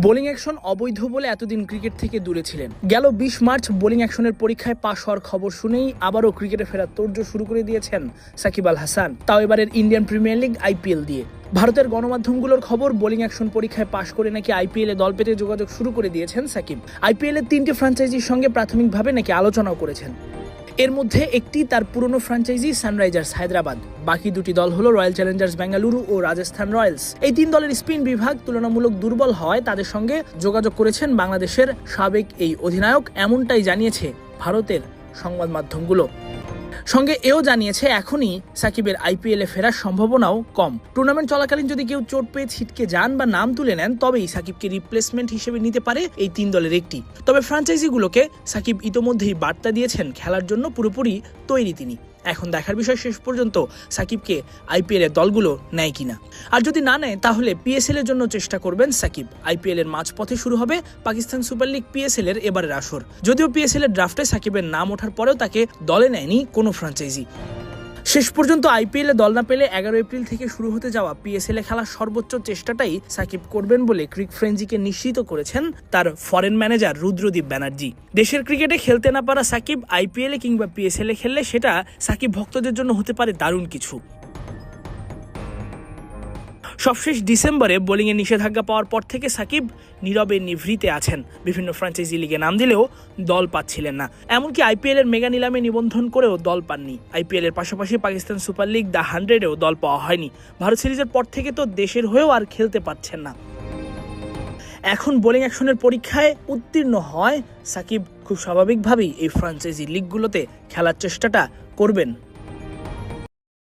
Bowling action অবৈধ বলে এতদিন ক্রিকেট থেকে দূরে ছিলেন। গেল ২০ মার্চ বোলিং অ্যাকশনের পরীক্ষায় পাশ হওয়ার খবর শুনেই আবারও ক্রিকেটে ফেরার তোড়জোড় শুরু করে দিয়েছেন সাকিব আল হাসান, তাও এবারের ইন্ডিয়ান প্রিমিয়ার লিগ IPL দিয়ে। ভারতের গণমাধ্যমগুলোর খবর, বোলিং অ্যাকশন পরীক্ষায় পাশ করে নাকি IPL-এ দল পেতে যোগাযোগ শুরু করে দিয়েছেন সাকিব। IPL-এর ৩টি ফ্র্যাঞ্চাইজির সঙ্গে প্রাথমিকভাবে নাকি আলোচনাও করেছেন। এর মধ্যে একটি তার পুরনো ফ্র্যাঞ্চাইজি সানরাইজার্স হায়দ্রাবাদ, বাকি দুটি দল হলো রয়্যাল চ্যালেঞ্জার্স বেঙ্গালুরু ও রাজস্থান রয়্যালস। এই তিন দলের স্পিন বিভাগ তুলনামূলক দুর্বল হওয়ায় তাদের সঙ্গে যোগাযোগ করেছেন বাংলাদেশের সাবেক এই অধিনায়ক, এমনটাই জানিয়েছে ভারতের সংবাদ মাধ্যমগুলো। সঙ্গে এও জানিয়েছে এখনই সাকিবের IPL-এ ফেরার সম্ভাবনাও কম। টুর্নামেন্ট চলাকালীন যদি কেউ চোট পেয়ে ছিটকে যান বা নাম তুলে নেন, তবেই সাকিবকে রিপ্লেসমেন্ট হিসেবে নিতে পারে এই তিন দলের একটি। তবে ফ্র্যাঞ্চাইজিগুলোকে সাকিব ইতোমধ্যেই বার্তা দিয়েছেন খেলার জন্য পুরোপুরি তৈরি তিনি। এখন দেখার বিষয় শেষ পর্যন্ত সাকিবকে IPL-এর দলগুলো নেয় কিনা। আর যদি না নেয় তাহলে PSL-এর জন্য চেষ্টা করবেন সাকিব। IPL-এর মাঝপথে শুরু হবে পাকিস্তান সুপার লিগ PSL-এর এবারের আসর। যদিও PSL-এর ড্রাফটে সাকিবের নাম ওঠার পরেও তাকে দলে নেয়নি কোনো ফ্র্যাঞ্চাইজি। শেষ পর্যন্ত IPL-এ দল না পেলে 11 এপ্রিল থেকে শুরু হতে যাওয়া PSL-এ খেলার সর্বোচ্চ চেষ্টাটাই সাকিব করবেন বলে ক্রিকফ্রেঞ্জিকে নিশ্চিত করেছেন তার ফরেন ম্যানেজার রুদ্রদীপ ব্যানার্জি। দেশের ক্রিকেটে খেলতে না পারা সাকিব IPL-এ কিংবা PSL-এ খেললে সেটা সাকিব ভক্তদের জন্য হতে পারে দারুণ কিছু। সবশেষ ডিসেম্বরে বোলিংয়ে নিষেধাজ্ঞা পাওয়ার পর থেকে সাকিব নীরবে নিভৃতে আছেন। বিভিন্ন ফ্র্যাঞ্চাইজি লিগে নাম দিলেও দল পাচ্ছিলেন না। এমনকি IPL-এর মেগা নিলামে নিবন্ধন করেও দল পাননি। IPL-এর পাশাপাশি পাকিস্তান সুপার লিগ দ্য 100-এও দল পাওয়া হয়নি। ভারত সিরিজের পর থেকে তো দেশের হয়েও আর খেলতে পারছেন না। এখন বোলিং অ্যাকশনের পরীক্ষায় উত্তীর্ণ হয় সাকিব, খুব স্বাভাবিকভাবেই এই ফ্র্যাঞ্চাইজি লিগগুলোতে খেলার চেষ্টাটা করবেন।